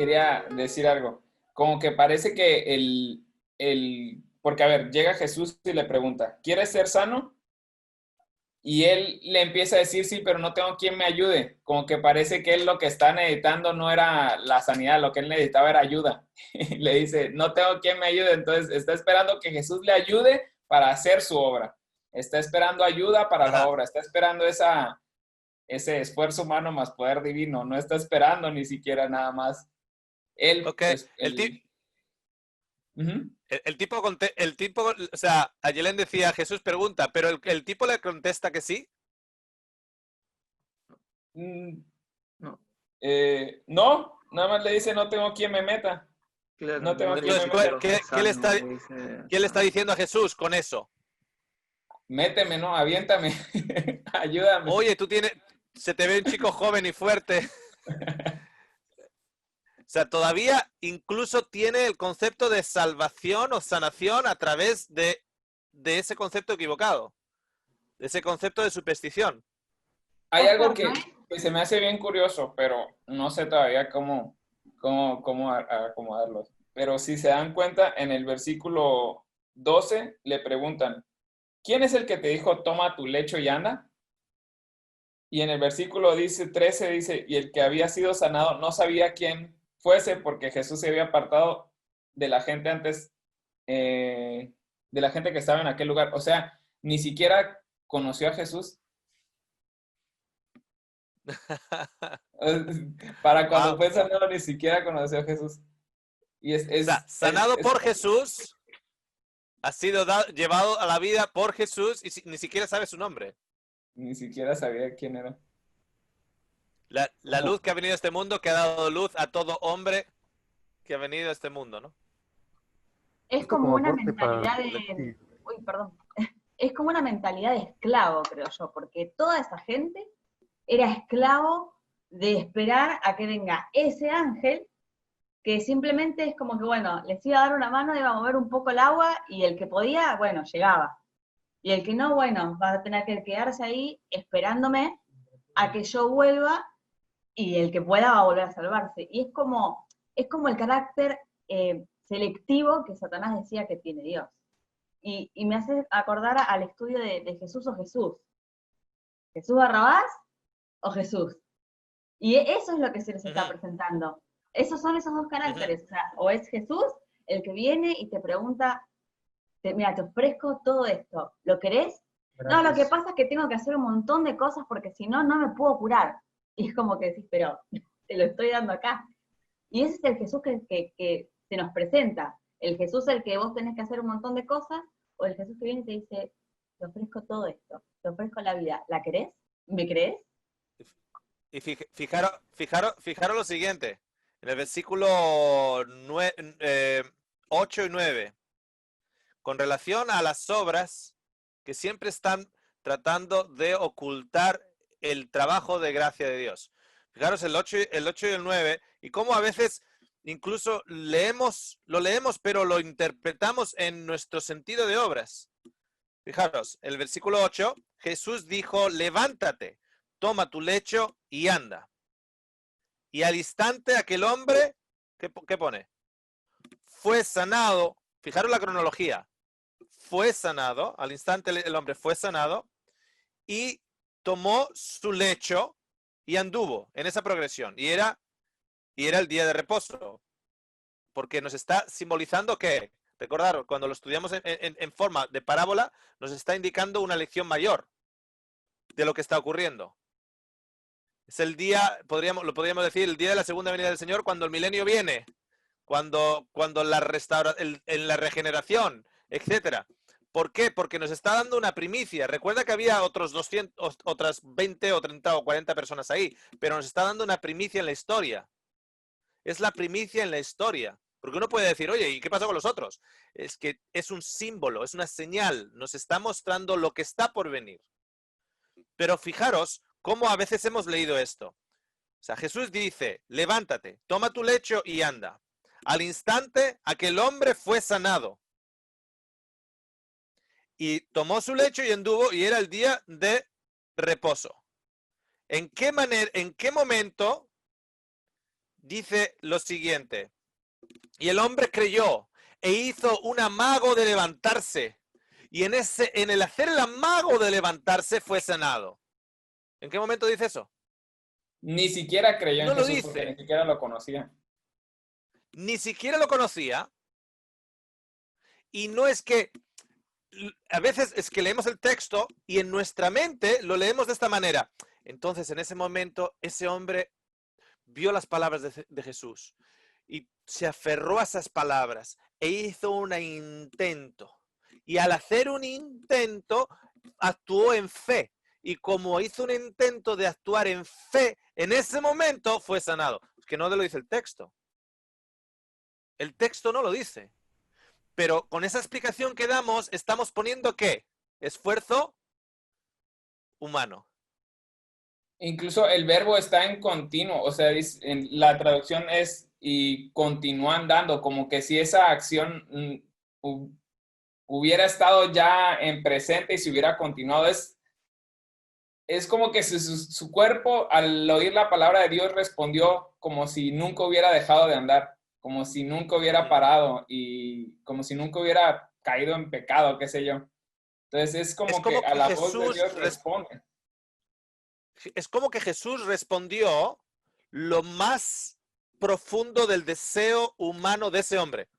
quería decir algo. Como que parece que porque a ver, llega Jesús y le pregunta, ¿quieres ser sano? Y él le empieza a decir, sí, pero no tengo quien me ayude. Como que parece que él lo que está necesitando no era la sanidad, lo que él necesitaba era ayuda. Le dice, no tengo quien me ayude. Entonces está esperando que Jesús le ayude para hacer su obra. Está esperando ayuda para la Ajá. obra. Está esperando ese esfuerzo humano más poder divino. No está esperando ni siquiera nada más. Él, Ok, pues, el, ti- Ujú. el tipo, o sea, Ayelen decía, Jesús pregunta, pero el tipo le contesta que sí. Mm, No, no, nada más le dice, no tengo quien me meta. claro, No tengo no le quien me Entonces, dice meta. quiero ser sano, le dice ¿qué le está diciendo a Jesús con eso? Méteme, ¿no? Aviéntame. Ayúdame. Oye, se te ve un chico joven y fuerte. O sea, todavía incluso tiene el concepto de salvación o sanación a través de ese concepto equivocado, de ese concepto de superstición. Hay algo Oscar, ¿no es? que se me hace bien curioso, pero no sé todavía cómo acomodarlo. Pero si se dan cuenta, en el versículo 12 le preguntan, ¿quién es el que te dijo, toma tu lecho y anda? Y en el versículo 13 dice, y el que había sido sanado no sabía quién fuese porque Jesús se había apartado de la gente antes, de la gente que estaba en aquel lugar. O sea, ni siquiera conoció a Jesús. Para cuando Wow. fue sanado ni siquiera conoció a Jesús. Y O sea, sanado por Jesús, ha sido llevado a la vida por Jesús y ni siquiera sabe su nombre. ni siquiera sabía quién era. La luz que ha venido a este mundo, que ha dado luz a todo hombre que ha venido a este mundo, ¿no? Es Esto como como una aporte para... mentalidad de... Sí. Uy, perdón. Es como una mentalidad de esclavo, creo yo, porque toda esa gente era esclavo de esperar a que venga ese ángel que simplemente es como que, bueno, les iba a dar una mano, iba a mover un poco el agua y el que podía, bueno, llegaba. Y el que no, bueno, va a tener que quedarse ahí esperándome a que yo vuelva y el que pueda va a volver a salvarse. Y es como el carácter selectivo que Satanás decía que tiene Dios. Y me hace acordar al estudio de Jesús o Jesús. ¿Jesús Barrabás o Jesús? Y eso es lo que se les está presentando. Esos son esos dos caracteres. O sea, o es Jesús el que viene y te pregunta, mira, te ofrezco todo esto, ¿lo querés? No, lo que pasa es que tengo que hacer un montón de cosas porque si no, no me puedo curar. Y es como que decís, pero te lo estoy dando acá. Y ese es el Jesús que se nos presenta. El Jesús el que vos tenés que hacer un montón de cosas, o el Jesús que viene y te dice, te ofrezco todo esto, te ofrezco la vida. ¿La querés? ¿Me crees? Y fijaros lo siguiente, en el versículo 8 y 9, con relación a las obras que siempre están tratando de ocultar el trabajo de gracia de Dios. Fijaros el 8 y el 9, y cómo a veces incluso lo leemos, pero lo interpretamos en nuestro sentido de obras. Fijaros, el versículo 8, Jesús dijo, levántate, toma tu lecho y anda. Y al instante aquel hombre, ¿qué pone? Fue sanado, fijaros la cronología, fue sanado, al instante el hombre fue sanado y tomó su lecho y anduvo en esa progresión. Y era el día de reposo, porque nos está simbolizando que, recordad, cuando lo estudiamos en forma de parábola, nos está indicando una lección mayor de lo que está ocurriendo. Es el día, lo podríamos decir, el día de la segunda venida del Señor, cuando el milenio viene, cuando en la regeneración, etcétera. ¿Por qué? Porque nos está dando una primicia. Recuerda que había otras 20 o 30 o 40 personas ahí, pero nos está dando una primicia en la historia. Es la primicia en la historia. Porque uno puede decir, oye, ¿y qué pasó con los otros? Es que es un símbolo, es una señal, nos está mostrando lo que está por venir. Pero fijaros cómo a veces hemos leído esto. O sea, Jesús dice, levántate, toma tu lecho y anda. Al instante, aquel hombre fue sanado. Y tomó su lecho y anduvo, y era el día de reposo. ¿En qué momento dice lo siguiente. Y el hombre creyó e hizo un amago de levantarse. Y en el hacer el amago de levantarse fue sanado. ¿En qué momento dice eso? Ni siquiera creyó No en lo Jesús porque dice. ni siquiera lo conocía. Ni siquiera lo conocía. Y no es que, a veces es que leemos el texto y en nuestra mente lo leemos de esta manera. Entonces, en ese momento, ese hombre vio las palabras de Jesús y se aferró a esas palabras e hizo un intento. Y al hacer un intento, actuó en fe. Y como hizo un intento de actuar en fe, en ese momento fue sanado. Que no lo dice el texto. El texto no lo dice. Pero con esa explicación que damos, estamos poniendo ¿qué? Esfuerzo humano. Incluso el verbo está en continuo, o sea, la traducción es y continúan dando, como que si esa acción hubiera estado ya en presente y se hubiera continuado, es como que su cuerpo al oír la palabra de Dios respondió como si nunca hubiera dejado de andar, como si nunca hubiera parado y como si nunca hubiera caído en pecado, qué sé yo. Entonces es como que a la voz de Dios responde. Es como que Jesús respondió lo más profundo del deseo humano de ese hombre.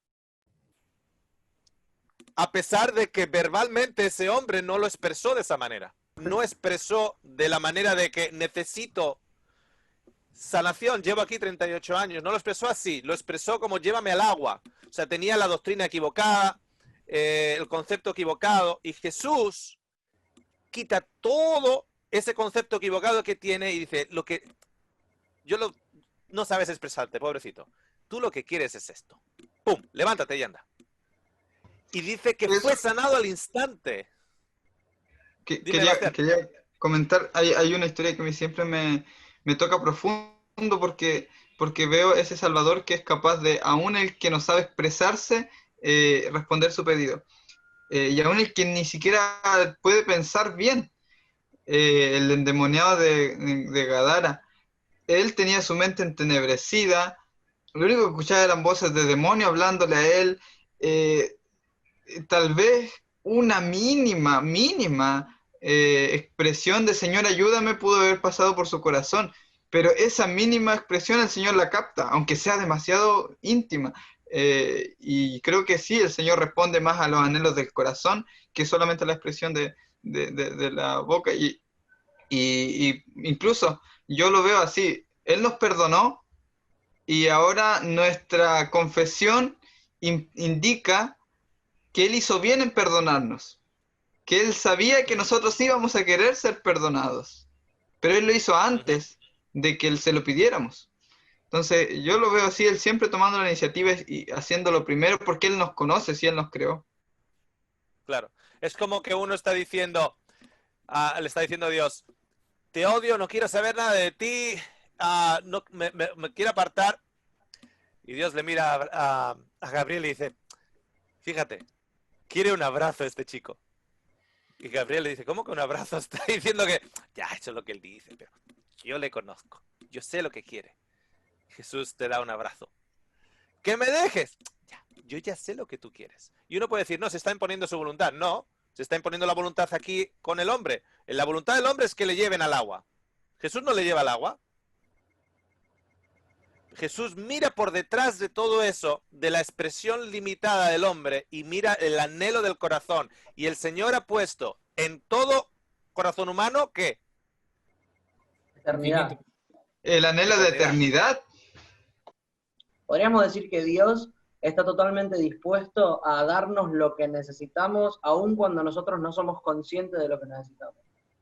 A pesar de que verbalmente ese hombre no lo expresó de esa manera. No expresó de la manera de que necesito sanación, llevo aquí 38 años. No lo expresó así, lo expresó como llévame al agua. O sea, tenía la doctrina equivocada, el concepto equivocado. Y Jesús quita todo ese concepto equivocado que tiene y dice, no sabes expresarte, pobrecito. Tú lo que quieres es esto. ¡Pum! Levántate y anda. Y dice que fue sanado al instante. Quería comentar, hay una historia que siempre me toca profundo porque veo ese Salvador que es capaz de, aún el que no sabe expresarse, responder su pedido. Y aún el que ni siquiera puede pensar bien, el endemoniado de Gadara, él tenía su mente entenebrecida, lo único que escuchaba eran voces de demonio hablándole a él, tal vez una mínima expresión de Señor ayúdame pudo haber pasado por su corazón, pero esa mínima expresión el Señor la capta, aunque sea demasiado íntima, y creo que sí, el Señor responde más a los anhelos del corazón que solamente a la expresión de la boca, y incluso yo lo veo así, Él nos perdonó y ahora nuestra confesión indica que Él hizo bien en perdonarnos, que Él sabía que nosotros íbamos a querer ser perdonados, pero Él lo hizo antes de que Él se lo pidiéramos. Entonces yo lo veo así, Él siempre tomando la iniciativa y haciéndolo primero porque Él nos conoce, si Él nos creó. Claro, es como que uno está diciendo, le está diciendo a Dios, te odio, no quiero saber nada de ti, no, me quiero apartar. Y Dios le mira a Gabriel y dice, fíjate, quiere un abrazo este chico. Y Gabriel le dice, ¿cómo que un abrazo? Está diciendo que, ya, eso es lo que él dice, pero yo le conozco, yo sé lo que quiere. Jesús te da un abrazo. ¡Que me dejes! Ya, yo ya sé lo que tú quieres. Y uno puede decir, no, se está imponiendo su voluntad. No, se está imponiendo la voluntad aquí con el hombre. La voluntad del hombre es que le lleven al agua. Jesús no le lleva al agua. Jesús mira por detrás de todo eso, de la expresión limitada del hombre, y mira el anhelo del corazón. Y el Señor ha puesto en todo corazón humano, ¿qué? Eternidad. El anhelo de eternidad. Podríamos decir que Dios está totalmente dispuesto a darnos lo que necesitamos, aun cuando nosotros no somos conscientes de lo que necesitamos.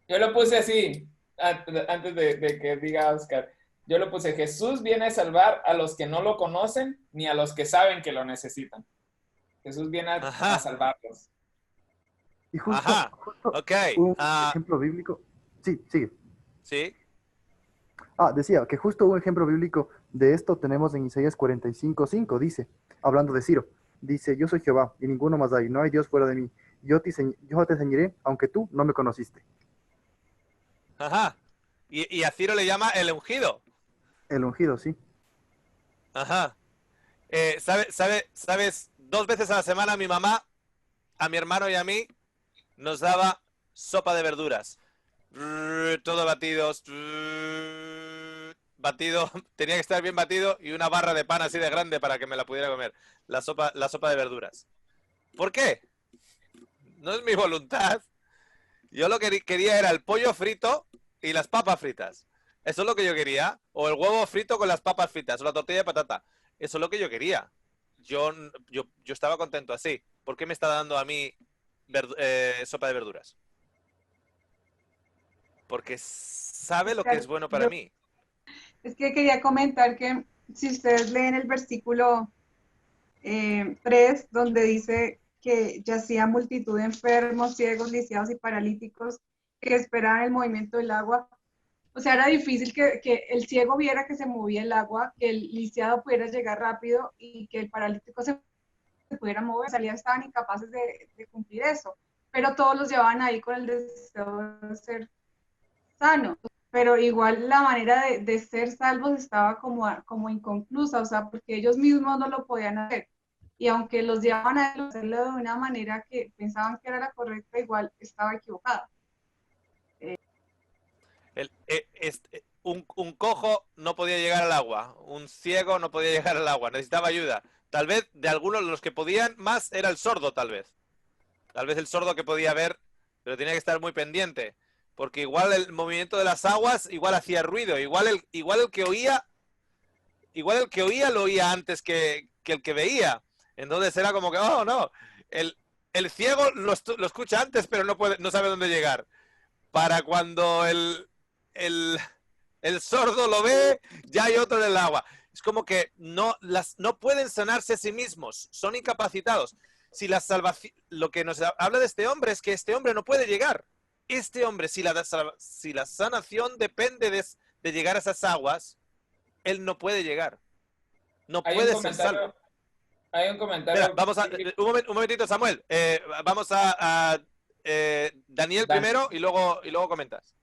Yo lo puse así, antes de que diga Oscar. Yo lo puse, Jesús viene a salvar a los que no lo conocen, ni a los que saben que lo necesitan. Jesús viene a salvarlos. Y justo, okay. Un ejemplo bíblico. Sí, sigue. Sí. Decía que justo un ejemplo bíblico de esto tenemos en Isaías 45:5, dice, hablando de Ciro, dice, yo soy Jehová y ninguno más hay, no hay Dios fuera de mí, yo te enseñaré, aunque tú no me conociste. Ajá. Y a Ciro le llama el ungido. El ungido, sí. Ajá. ¿Sabes? 2 veces a la semana mi mamá, a mi hermano y a mí, nos daba sopa de verduras. Todo batidos. Batido. Tenía que estar bien batido y una barra de pan así de grande para que me la pudiera comer. La sopa de verduras. ¿Por qué? No es mi voluntad. Yo lo que quería era el pollo frito y las papas fritas. Eso es lo que yo quería. O el huevo frito con las papas fritas o la tortilla de patata. Eso es lo que yo quería. Yo estaba contento así. ¿Por qué me está dando a mí sopa de verduras? Porque sabe lo que es bueno para mí. Es que quería comentar que si ustedes leen el versículo 3, donde dice que yacía multitud de enfermos, ciegos, lisiados y paralíticos que esperaban el movimiento del agua. O sea, era difícil que el ciego viera que se movía el agua, que el lisiado pudiera llegar rápido y que el paralítico se pudiera mover. En realidad estaban incapaces de cumplir eso, pero todos los llevaban ahí con el deseo de ser sanos. Pero igual la manera de ser salvos estaba como inconclusa, o sea, porque ellos mismos no lo podían hacer. Y aunque los llevaban a hacerlo de una manera que pensaban que era la correcta, igual estaba equivocada. Un cojo no podía llegar al agua, un ciego no podía llegar al agua, necesitaba ayuda. Tal vez de algunos de los que podían más era el sordo, tal vez. Tal vez el sordo que podía ver, pero tenía que estar muy pendiente, porque igual el movimiento de las aguas igual hacía ruido, igual el que oía lo oía antes que el que veía. Entonces era como que, oh no, el ciego lo escucha antes, pero no sabe dónde llegar. Para cuando el sordo lo ve, ya hay otro en el agua. Es como que no pueden sanarse a sí mismos, son incapacitados. Si la salvación, lo que nos habla de este hombre es que este hombre no puede llegar. Este hombre, si la sanación depende de llegar a esas aguas, él no puede llegar. No puede ser salvo. Hay un comentario. Espera, un momentito, Samuel. Vamos a Daniel primero y luego comentas.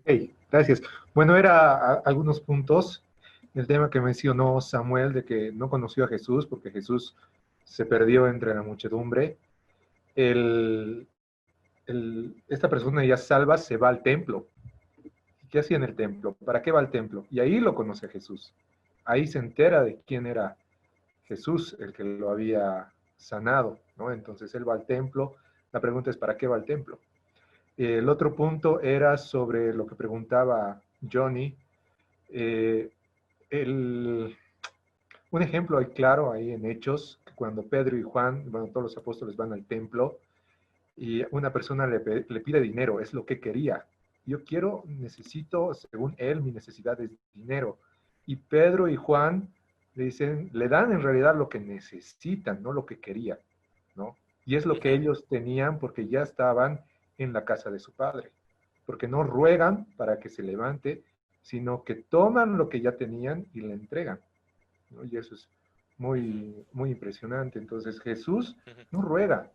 Hey, gracias. Bueno, era algunos puntos. El tema que mencionó Samuel de que no conoció a Jesús porque Jesús se perdió entre la muchedumbre. Esta persona ya salva se va al templo. ¿Qué hacía en el templo? ¿Para qué va al templo? Y ahí lo conoce a Jesús. Ahí se entera de quién era Jesús, el que lo había sanado, ¿no? Entonces él va al templo. La pregunta es, ¿para qué va al templo? El otro punto era sobre lo que preguntaba Johnny. Un ejemplo hay claro ahí en Hechos, cuando Pedro y Juan, bueno, todos los apóstoles van al templo y una persona le pide dinero, es lo que quería. Yo necesito, según él, mi necesidad es dinero. Y Pedro y Juan le dan en realidad lo que necesitan, no lo que querían, ¿no? Y es lo que ellos tenían porque ya estaban en la casa de su padre. Porque no ruegan para que se levante, sino que toman lo que ya tenían y le entregan, ¿no? Y eso es muy, muy impresionante. Entonces Jesús no ruega,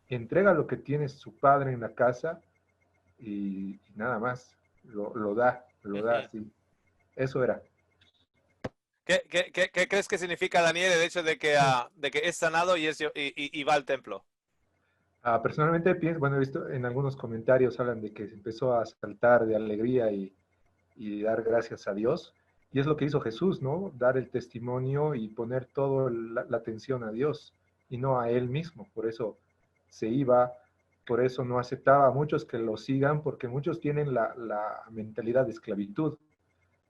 entrega lo que tiene su padre en la casa y nada más, lo da así. Eso era. ¿Qué crees que significa, Daniel, el hecho de que es sanado y va al templo? Personalmente pienso, bueno, he visto en algunos comentarios hablan de que se empezó a saltar de alegría y dar gracias a Dios. Y es lo que hizo Jesús, ¿no? Dar el testimonio y poner toda la atención a Dios y no a él mismo. Por eso se iba, por eso no aceptaba a muchos que lo sigan, porque muchos tienen la mentalidad de esclavitud.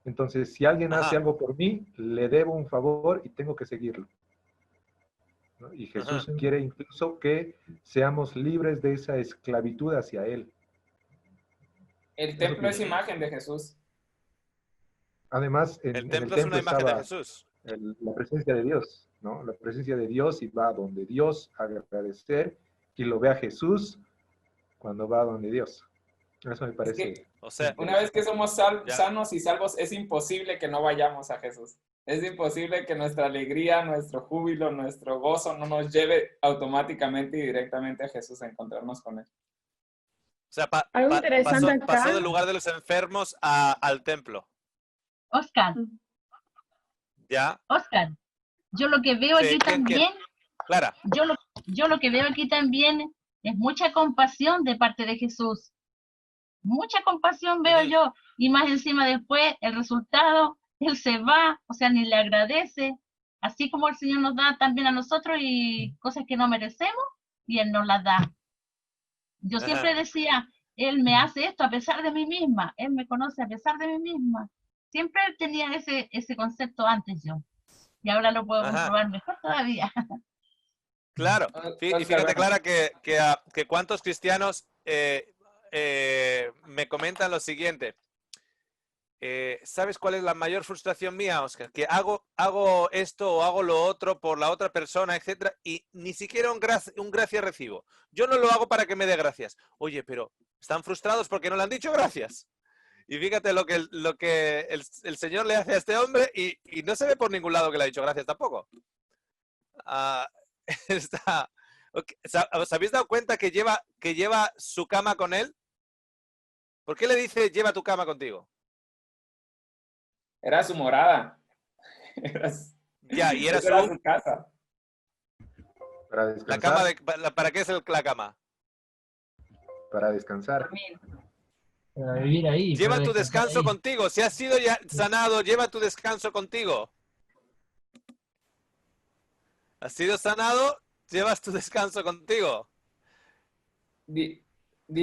Entonces, si alguien hace algo por mí, le debo un favor y tengo que seguirlo, ¿no? Y Jesús quiere incluso que seamos libres de esa esclavitud hacia Él. El templo es imagen de Jesús. Además, el templo es una imagen de Jesús. La presencia de Dios, ¿no? La presencia de Dios, y va donde Dios a agradecer, y lo ve a Jesús cuando va donde Dios. Eso me parece. Es que, o sea, una vez que somos sanos y salvos, es imposible que no vayamos a Jesús. Es imposible que nuestra alegría, nuestro júbilo, nuestro gozo no nos lleve automáticamente y directamente a Jesús a encontrarnos con Él. O sea, pasó del lugar de los enfermos al templo. Oscar. Ya. Oscar, yo lo que veo Sí, aquí ¿quién? también, Clara. yo lo que veo aquí también es mucha compasión de parte de Jesús. Mucha compasión veo Ujú. yo, y más encima después el resultado, él se va, o sea, ni le agradece, así como el Señor nos da también a nosotros y cosas que no merecemos, y él nos las da. Yo siempre Ajá. decía, él me hace esto a pesar de mí misma, él me conoce a pesar de mí misma. Siempre tenía ese concepto antes yo, y ahora lo puedo Ajá. comprobar mejor todavía. Claro. Y Oscar, fíjate, bueno, Clara, que cuántos cristianos me comentan lo siguiente. ¿Sabes cuál es la mayor frustración mía, Oscar? Que hago esto o hago lo otro por la otra persona, etcétera, y ni siquiera un gracias recibo. Yo no lo hago para que me dé gracias. Oye, pero están frustrados porque no le han dicho gracias. Y fíjate lo que el Señor le hace a este hombre y no se ve por ningún lado que le ha dicho gracias tampoco. Ah, está, ok. ¿Os habéis dado cuenta que lleva su cama con él? ¿Por qué le dice lleva tu cama contigo? era su morada. Ya, y era Esa era su casa. Para la cama descansar. ¿para qué es la cama? Para descansar. Dormir. Para vivir ahí, Lleva para tu descansar descanso ahí. contigo. Si has sido ya sanado, lleva tu descanso contigo. Has sido sanado, llevas tu descanso contigo. Dice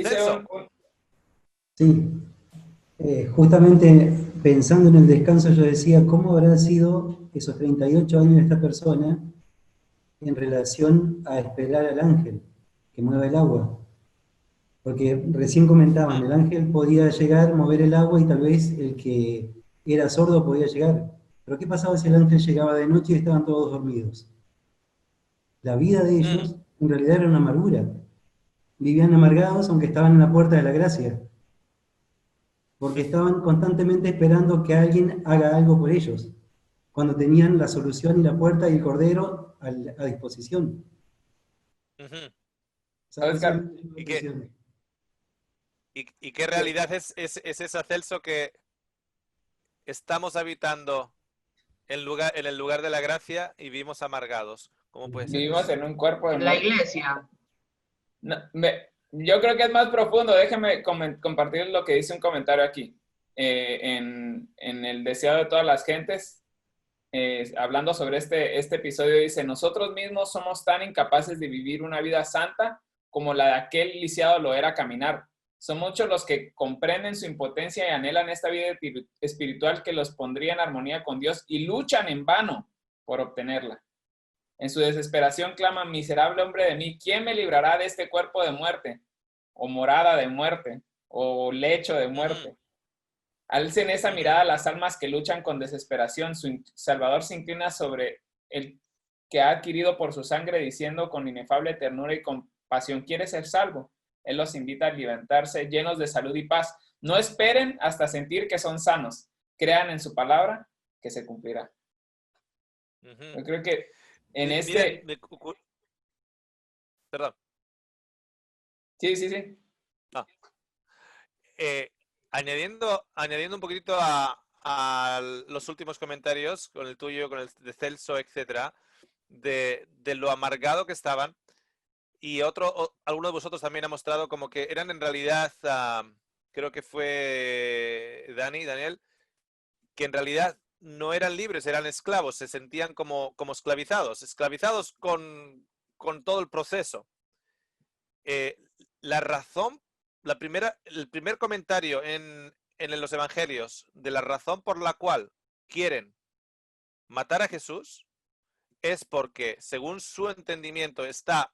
Celso. Sí, justamente pensando en el descanso yo decía, ¿cómo habrá sido esos 38 años de esta persona en relación a esperar al ángel que mueva el agua? Porque recién comentaban, el ángel podía llegar, mover el agua y tal vez el que era sordo podía llegar. Pero ¿qué pasaba si el ángel llegaba de noche y estaban todos dormidos? La vida de ellos en realidad era una amargura. Vivían amargados aunque estaban en la puerta de la gracia. Porque estaban constantemente esperando que alguien haga algo por ellos, cuando tenían la solución y la puerta y el cordero a disposición. Ujú. Oscar, ¿Y qué realidad es esa, Celso, que estamos habitando en el lugar de la gracia y vivimos amargados? ¿Cómo puede ser vivimos eso? en un cuerpo de En la muerte. iglesia. No, yo creo que es más profundo. Déjeme compartir lo que dice un comentario aquí. En el deseado de todas las gentes, hablando sobre este episodio, dice: nosotros mismos somos tan incapaces de vivir una vida santa como la de aquel lisiado lo era caminar. Son muchos los que comprenden su impotencia y anhelan esta vida espiritual que los pondría en armonía con Dios y luchan en vano por obtenerla. En su desesperación claman: miserable hombre de mí, ¿quién me librará de este cuerpo de muerte? O morada de muerte, o lecho de muerte. Alcen esa mirada a las almas que luchan con desesperación. Su Salvador se inclina sobre el que ha adquirido por su sangre, diciendo con inefable ternura y compasión: ¿quieres ser salvo? Él los invita a levantarse llenos de salud y paz. No esperen hasta sentir que son sanos. Crean en su palabra, que se cumplirá. Yo creo que en Perdón. Sí. No. Añadiendo un poquito a los últimos comentarios, con el tuyo, con el de Celso, etcétera, de lo amargado que estaban, y alguno de vosotros también ha mostrado como que eran en realidad, creo que fue Daniel, que en realidad no eran libres, eran esclavos, se sentían como esclavizados con todo el proceso. La razón, el primer comentario en los evangelios de la razón por la cual quieren matar a Jesús es porque, según su entendimiento, está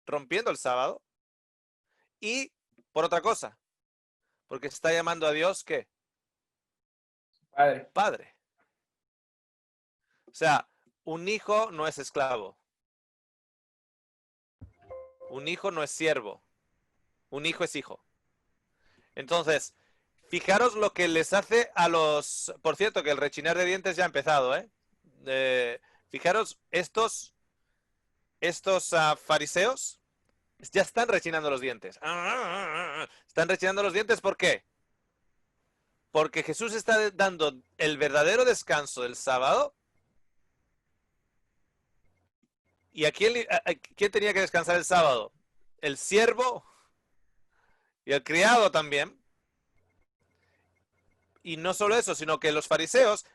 rompiendo el sábado, y por otra cosa, porque está llamando a Dios, ¿qué? Padre. O sea, un hijo no es esclavo. Un hijo no es siervo. Un hijo es hijo. Entonces, fijaros lo que les hace a los... Por cierto, que el rechinar de dientes ya ha empezado, ¿eh? Fijaros, estos fariseos ya están rechinando los dientes. Están rechinando los dientes, ¿por qué? Porque Jesús está dando el verdadero descanso del sábado ¿Y quién tenía que descansar el sábado? El siervo y el criado también. Y no solo eso, sino que los fariseos,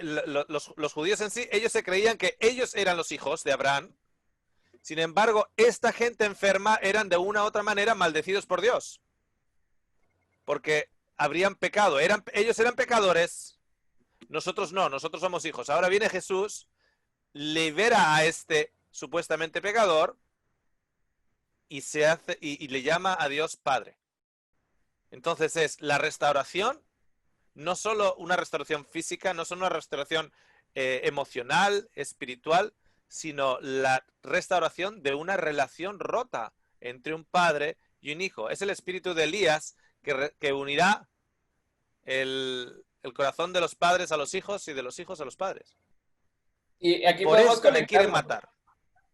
los judíos en sí, ellos se creían que ellos eran los hijos de Abraham. Sin embargo, esta gente enferma eran de una u otra manera maldecidos por Dios. Porque habrían pecado. Ellos eran pecadores. Nosotros no, nosotros somos hijos. Ahora viene Jesús, libera a este supuestamente pecador y le llama a Dios Padre. Entonces es la restauración, no solo una restauración física, no solo una restauración emocional, espiritual, sino la restauración de una relación rota entre un padre y un hijo. Es el espíritu de Elías que unirá el corazón de los padres a los hijos y de los hijos a los padres. Y aquí por podemos eso le quieren matar.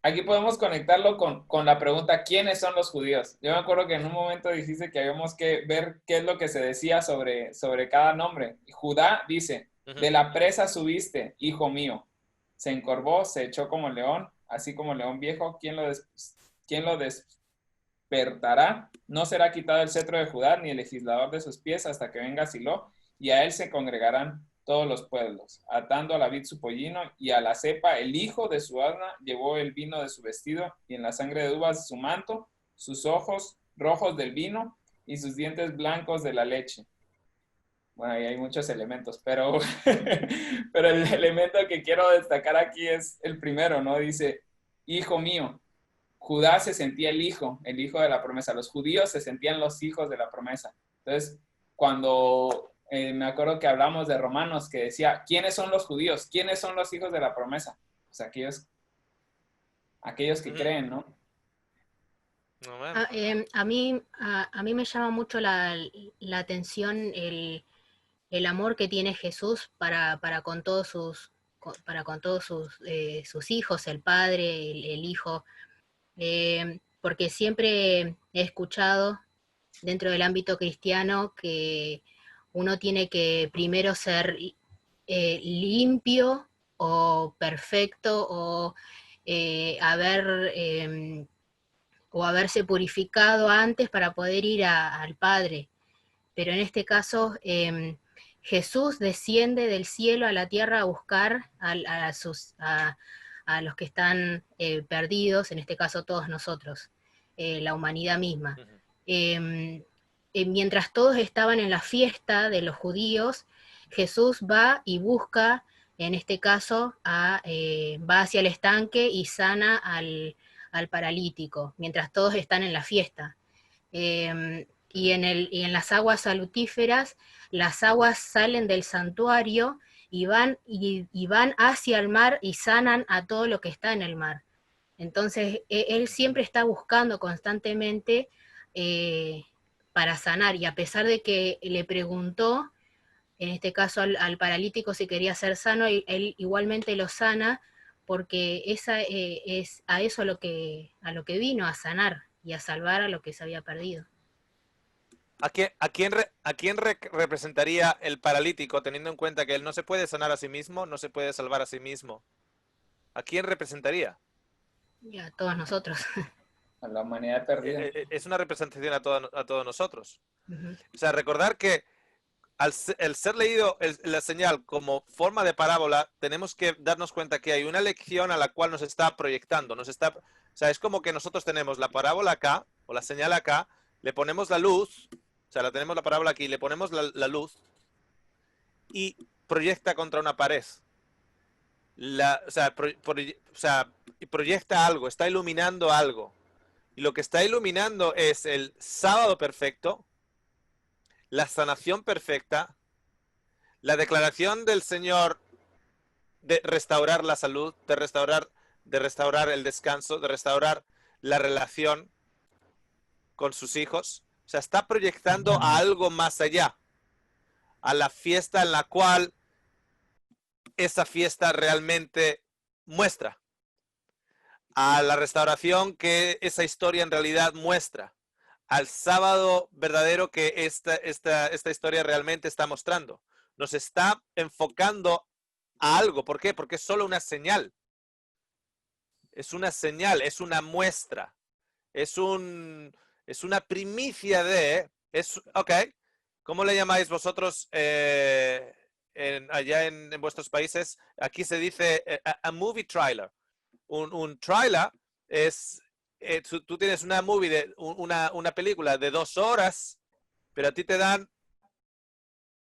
Aquí podemos conectarlo con la pregunta, ¿quiénes son los judíos? Yo me acuerdo que en un momento dijiste que habíamos que ver qué es lo que se decía sobre cada nombre. Judá dice, de la presa subiste, hijo mío. Se encorvó, se echó como león, así como león viejo. ¿Quién lo despertará? No será quitado el cetro de Judá, ni el legislador de sus pies, hasta que venga Silo, y a él se congregarán todos los pueblos, atando a la vid su pollino, y a la cepa el hijo de su asna llevó el vino de su vestido, y en la sangre de uvas su manto, sus ojos rojos del vino, y sus dientes blancos de la leche. Bueno, ahí hay muchos elementos, pero el elemento que quiero destacar aquí es el primero, ¿no? Dice, hijo mío. Judá se sentía el hijo de la promesa. Los judíos se sentían los hijos de la promesa. Entonces, cuando me acuerdo que hablamos de Romanos, que decía, ¿quiénes son los judíos? ¿Quiénes son los hijos de la promesa? Pues aquellos que creen, ¿no? A mí me llama mucho la atención el amor que tiene Jesús para con todos sus hijos, el Padre, el Hijo, porque siempre he escuchado dentro del ámbito cristiano que uno tiene que primero ser limpio o perfecto o haberse purificado antes para poder ir al Padre. Pero en este caso, Jesús desciende del cielo a la tierra a buscar a los que están perdidos, en este caso todos nosotros, la humanidad misma. Mientras todos estaban en la fiesta de los judíos, Jesús va y busca, en este caso, va hacia el estanque y sana al paralítico, mientras todos están en la fiesta. Y en las aguas salutíferas, las aguas salen del santuario y van hacia el mar y sanan a todo lo que está en el mar. Entonces, él siempre está buscando constantemente para sanar, y a pesar de que le preguntó, en este caso al paralítico, si quería ser sano, él igualmente lo sana, porque es a eso a lo que vino, a sanar y a salvar a lo que se había perdido. ¿A quién representaría el paralítico, teniendo en cuenta que él no se puede sanar a sí mismo, no se puede salvar a sí mismo? ¿A quién representaría? Y a todos nosotros. A la humanidad perdida. Es una representación a todos nosotros. Uh-huh. O sea, recordar que el ser leído la señal como forma de parábola, tenemos que darnos cuenta que hay una lección a la cual nos está proyectando. O sea, es como que nosotros tenemos la parábola acá, o la señal acá, le ponemos la luz, o sea, tenemos la parábola aquí, le ponemos la luz y proyecta contra una pared. Y proyecta algo, está iluminando algo. Y lo que está iluminando es el sábado perfecto, la sanación perfecta, la declaración del Señor de restaurar la salud, de restaurar el descanso, de restaurar la relación con sus hijos. O sea, está proyectando a algo más allá, a la fiesta en la cual esa fiesta realmente muestra, a la restauración que esa historia en realidad muestra, al sábado verdadero que esta historia realmente está mostrando. Nos está enfocando a algo. ¿Por qué? Porque es solo una señal. es una señal, es una muestra, es una primicia de, ok, ¿cómo le llamáis vosotros allá en vuestros países? Aquí se dice a movie trailer. Un trailer es, tú tienes una movie, una película de 2 horas, pero a ti te dan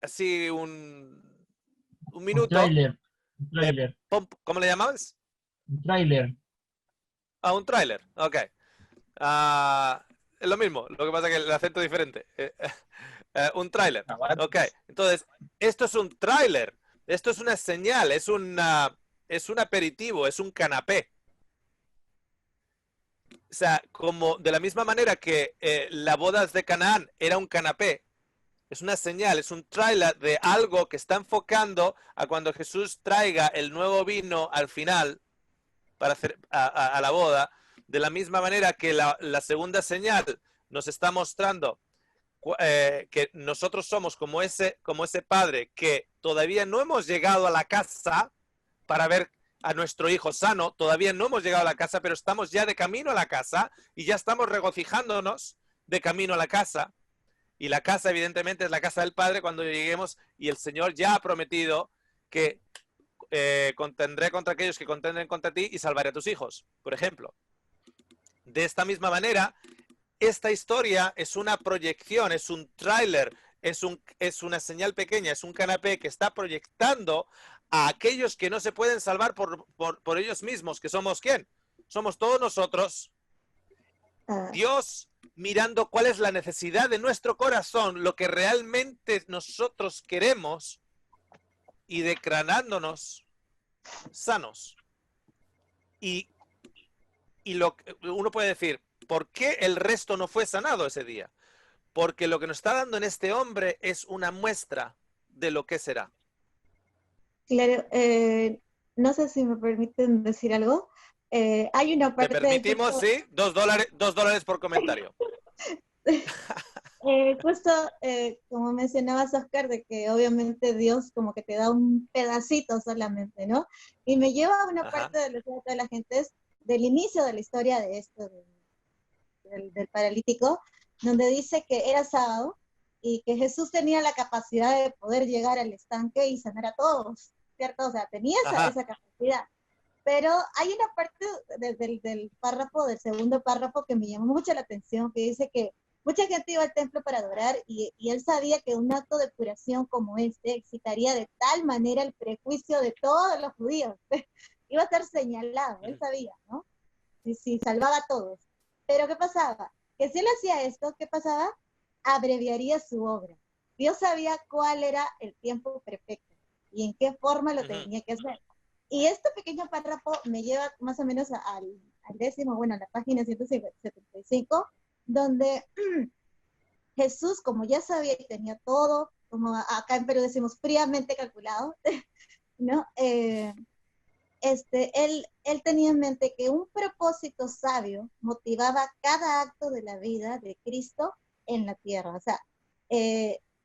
así un minuto. Un tráiler. ¿Cómo le llamabas? Un tráiler. Ah, un tráiler, ok. Es lo mismo, lo que pasa es que el acento es diferente. Un tráiler, ok. Entonces, esto es un tráiler, esto es una señal, es un aperitivo, es un canapé. O sea, como de la misma manera que la boda de Canaán era un canapé, es una señal, es un tráiler de algo que está enfocando a cuando Jesús traiga el nuevo vino al final para hacer a la boda. De la misma manera que la segunda señal nos está mostrando que nosotros somos como ese padre que todavía no hemos llegado a la casa para ver a nuestro hijo sano, todavía no hemos llegado a la casa, pero estamos ya de camino a la casa y ya estamos regocijándonos de camino a la casa. Y la casa, evidentemente, es la casa del Padre cuando lleguemos, y el Señor ya ha prometido que contendré contra aquellos que contenden contra ti y salvaré a tus hijos, por ejemplo. De esta misma manera, esta historia es una proyección, es un tráiler, es una señal pequeña, es un canapé que está proyectando a aquellos que no se pueden salvar por ellos mismos, que somos ¿quién? Somos todos nosotros. Dios mirando cuál es la necesidad de nuestro corazón, lo que realmente nosotros queremos, y declarándonos sanos. Y uno puede decir, ¿por qué el resto no fue sanado ese día? Porque lo que nos está dando en este hombre es una muestra de lo que será. Claro, no sé si me permiten decir algo. Hay una parte... ¿Te permitimos? Sí, $2 por comentario. Justo como mencionabas, Oscar, de que obviamente Dios como que te da un pedacito solamente, ¿no? Y me lleva a una parte de la gente es del inicio de la historia de esto, del paralítico, donde dice que era sábado y que Jesús tenía la capacidad de poder llegar al estanque y sanar a todos, ¿cierto? O sea, tenía esa capacidad. Pero hay una parte del párrafo, del segundo párrafo, que me llamó mucho la atención, que dice que mucha gente iba al templo para adorar y él sabía que un acto de curación como este excitaría de tal manera el prejuicio de todos los judíos. Iba a ser señalado, él sabía, ¿no? Si salvaba a todos. Pero ¿qué pasaba? Que si él hacía esto, ¿qué pasaba? Abreviaría su obra. Dios sabía cuál era el tiempo perfecto y en qué forma lo tenía que hacer. Y este pequeño párrafo me lleva más o menos al décimo, bueno, a la página 175, donde Jesús, como ya sabía y tenía todo, como acá en Perú decimos, fríamente calculado, ¿no? Él tenía en mente que un propósito sabio motivaba cada acto de la vida de Cristo en la tierra. O sea,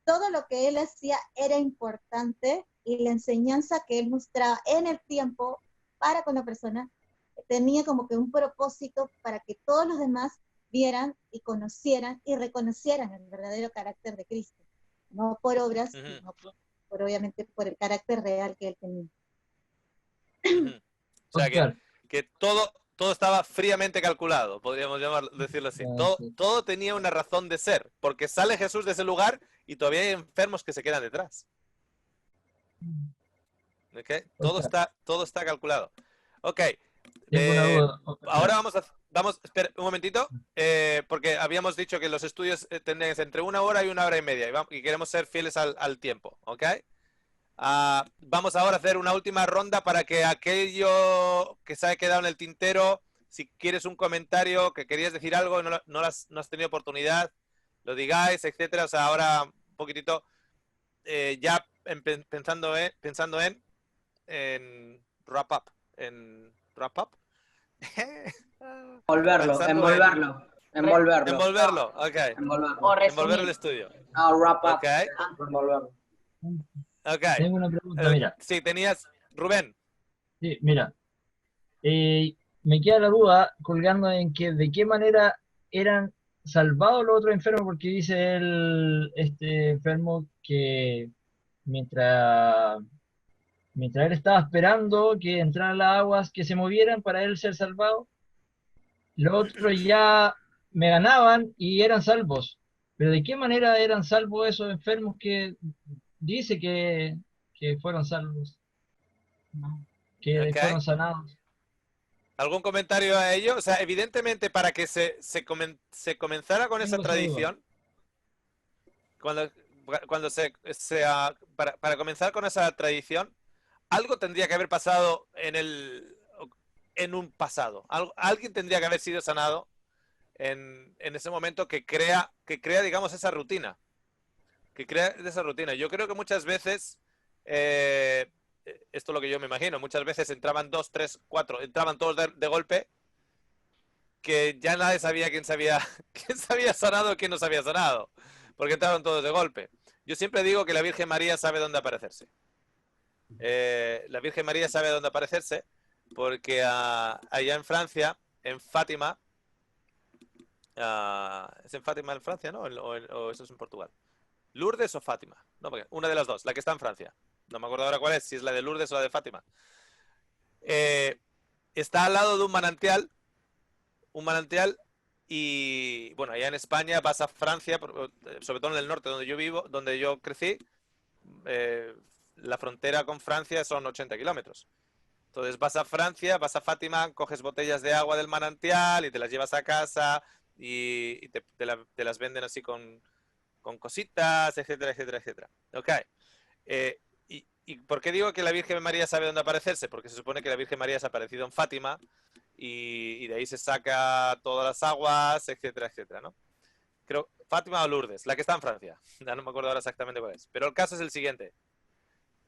todo lo que él hacía era importante y la enseñanza que él mostraba en el tiempo para con la persona tenía como que un propósito para que todos los demás vieran y conocieran y reconocieran el verdadero carácter de Cristo, no por obras, sino por obviamente por el carácter real que él tenía. O sea, que todo estaba fríamente calculado, podríamos decirlo así. Todo tenía una razón de ser, porque sale Jesús de ese lugar y todavía hay enfermos que se quedan detrás. ¿Okay? Todo está calculado. Ok. Ahora espera un momentito, porque habíamos dicho que los estudios tendrían entre 1 hora y 1 hora y media, y queremos ser fieles al tiempo, ¿ok? Vamos ahora a hacer una última ronda para que aquello que se haya quedado en el tintero, si quieres un comentario, que querías decir algo, no has tenido oportunidad, lo digáis, etcétera. O sea, ahora un poquitito, ya pensando en wrap up, envolverlo, ok. Envolver el estudio. Wrap up. Okay. Envolverlo. Okay. Tengo una pregunta, mira. Sí, tenías, Rubén. Sí, mira. me queda la duda colgando en que de qué manera eran salvados los otros enfermos, porque dice este enfermo que mientras, mientras él estaba esperando que entraran las aguas que se movieran para él ser salvado, los otros ya me ganaban y eran salvos. Pero ¿de qué manera eran salvos esos enfermos que dice que fueron salvos, que Ok. fueron sanados? ¿Algún comentario a ello? O sea, evidentemente para que se comenzara con esa Tengo esa duda. tradición, cuando para comenzar con esa tradición, algo tendría que haber pasado en un pasado. Alguien tendría que haber sido sanado en ese momento que crea, digamos, esa rutina. Que crea esa rutina. Yo creo que muchas veces, esto es lo que yo me imagino, muchas veces entraban 2, 3, 4, entraban todos de golpe, que ya nadie sabía quién se había sanado y quién no se había sanado, porque entraron todos de golpe. Yo siempre digo que la Virgen María sabe dónde aparecerse. La Virgen María sabe dónde aparecerse, porque allá en Francia, en Fátima, es en Fátima en Francia, ¿no? O eso es en Portugal. ¿Lourdes o Fátima? No, porque una de las dos, la que está en Francia. No me acuerdo ahora cuál es, si es la de Lourdes o la de Fátima. Está al lado de un manantial y, bueno, allá en España vas a Francia, sobre todo en el norte donde yo vivo, donde yo crecí, la frontera con Francia son 80 kilómetros. Entonces vas a Francia, vas a Fátima, coges botellas de agua del manantial y te las llevas a casa y te las venden así con cositas, etcétera, etcétera, etcétera. Ok. ¿Y por qué digo que la Virgen María sabe dónde aparecerse? Porque se supone que la Virgen María se ha aparecido en Fátima y de ahí se saca todas las aguas, etcétera, etcétera, ¿no? Creo, Fátima o Lourdes, la que está en Francia. Ya no me acuerdo ahora exactamente cuál es. Pero el caso es el siguiente.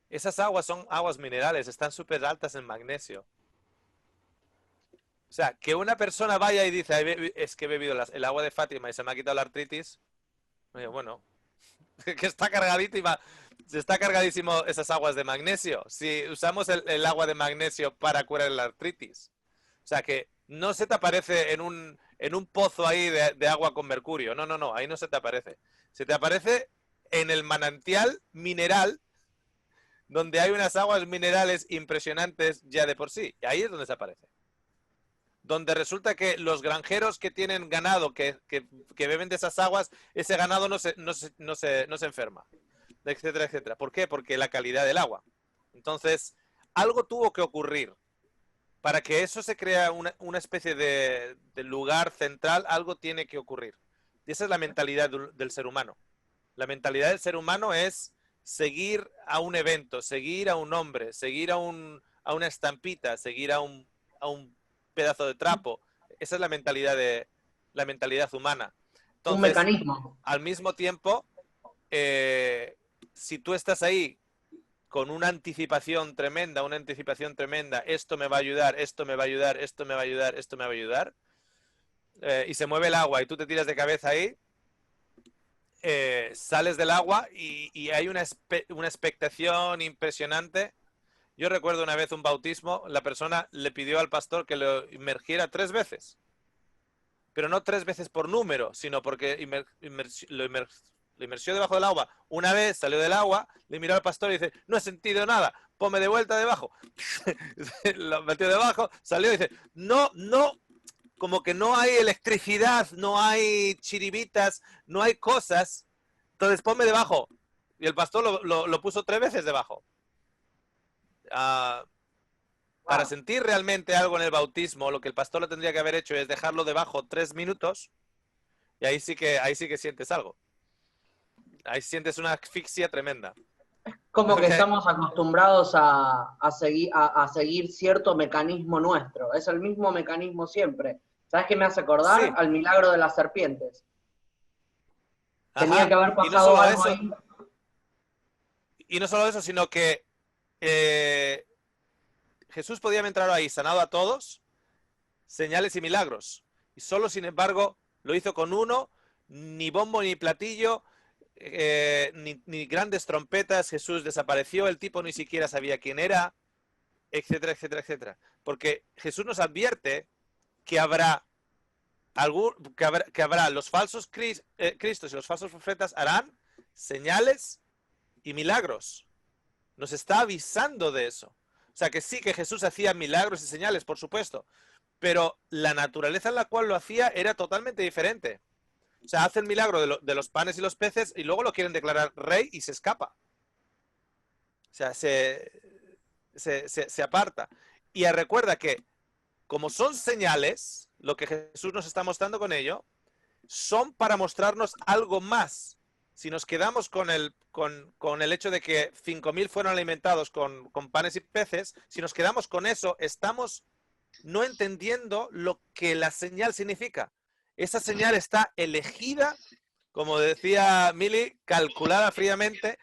Esas aguas son aguas minerales, están súper altas en magnesio. O sea, que una persona vaya y dice, es que he bebido el agua de Fátima y se me ha quitado la artritis. Bueno, que está cargadísimo esas aguas de magnesio. Si usamos el agua de magnesio para curar la artritis. O sea, que no se te aparece en un pozo ahí de agua con mercurio. No, ahí no se te aparece. Se te aparece en el manantial mineral, donde hay unas aguas minerales impresionantes ya de por sí. Y ahí es donde se aparece. Donde resulta que los granjeros que tienen ganado, que beben de esas aguas, ese ganado no se enferma, etcétera, etcétera. ¿Por qué? Porque la calidad del agua. Entonces, algo tuvo que ocurrir para que eso se crea una especie de lugar central. Algo tiene que ocurrir. Y esa es la mentalidad del ser humano. La mentalidad del ser humano es seguir a un evento, seguir a un hombre, seguir a una estampita, seguir a un pedazo de trapo. Esa es la mentalidad humana. Entonces, un mecanismo. Al mismo tiempo, si tú estás ahí con una anticipación tremenda, esto me va a ayudar, esto me va a ayudar, esto me va a ayudar, esto me va a ayudar, y se mueve el agua y tú te tiras de cabeza ahí, sales del agua y hay una expectación impresionante. Yo recuerdo una vez un bautismo, la persona le pidió al pastor que lo inmergiera 3 veces. Pero no 3 veces por número, sino porque lo inmersió debajo del agua. Una vez salió del agua, le miró al pastor y dice, no he sentido nada, ponme de vuelta debajo. Lo metió debajo, salió y dice, no, como que no hay electricidad, no hay chiribitas, no hay cosas, entonces ponme debajo. Y el pastor lo puso 3 veces debajo. Para sentir realmente algo en el bautismo, lo que el pastor lo tendría que haber hecho es dejarlo debajo 3 minutos y ahí sí que sientes algo. Ahí sientes una asfixia tremenda. Como que estamos acostumbrados a seguir cierto mecanismo nuestro. Es el mismo mecanismo siempre. ¿Sabes qué me hace acordar? Sí. Al milagro de las serpientes. Ajá. Tenía que haber pasado algo ahí. Y no solo eso, sino que Jesús podía entrar ahí sanado a todos, señales y milagros. Y solo, sin embargo, lo hizo con uno, ni bombo ni platillo, ni grandes trompetas. Jesús desapareció, el tipo ni siquiera sabía quién era. etcétera, etcétera, etcétera. Porque Jesús nos advierte que habrá los falsos cristos y los falsos profetas harán señales y milagros. Nos está avisando de eso. O sea, que sí, que Jesús hacía milagros y señales, por supuesto, pero la naturaleza en la cual lo hacía era totalmente diferente. O sea, hace el milagro de los panes y los peces y luego lo quieren declarar rey y se escapa. O sea, se aparta. Y recuerda que como son señales, lo que Jesús nos está mostrando con ello, son para mostrarnos algo más. Si nos quedamos con el hecho de que 5.000 fueron alimentados con panes y peces, si nos quedamos con eso, estamos no entendiendo lo que la señal significa. Esa señal está elegida, como decía Mili, calculada fríamente,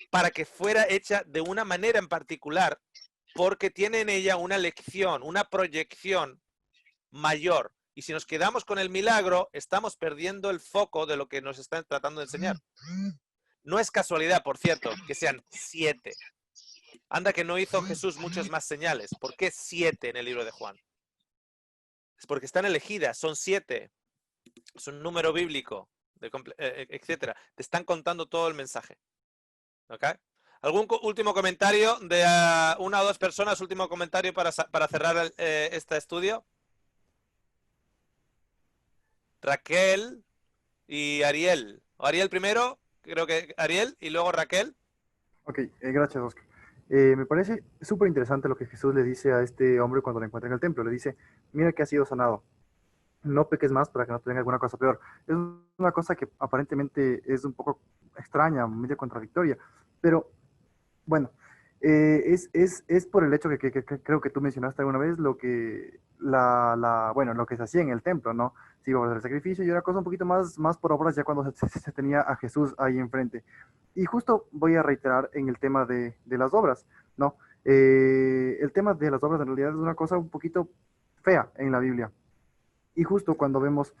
para que fuera hecha de una manera en particular, porque tiene en ella una lección, una proyección mayor. Y si nos quedamos con el milagro, estamos perdiendo el foco de lo que nos están tratando de enseñar. No es casualidad, por cierto, que sean 7. Anda que no hizo Jesús muchas más señales. ¿Por qué 7 en el libro de Juan? Es porque están elegidas, son 7. Es un número bíblico, etcétera. Te están contando todo el mensaje. ¿Ok? ¿Algún último comentario de una o dos personas? Último comentario para cerrar este estudio. Raquel y Ariel. O Ariel primero, creo que Ariel, y luego Raquel. Ok, gracias, Oscar. Me parece súper interesante lo que Jesús le dice a este hombre cuando lo encuentra en el templo. Le dice, mira que has sido sanado. No peques más para que no te venga alguna cosa peor. Es una cosa que aparentemente es un poco extraña, medio contradictoria, pero bueno, es por el hecho que creo que tú mencionaste alguna vez lo que lo que se hacía en el templo, ¿no? Se iba a hacer el sacrificio y una cosa un poquito más por obras ya cuando se tenía a Jesús ahí enfrente. Y justo voy a reiterar en el tema de las obras, ¿no? El tema de las obras en realidad es una cosa un poquito fea en la Biblia. Y justo cuando vemos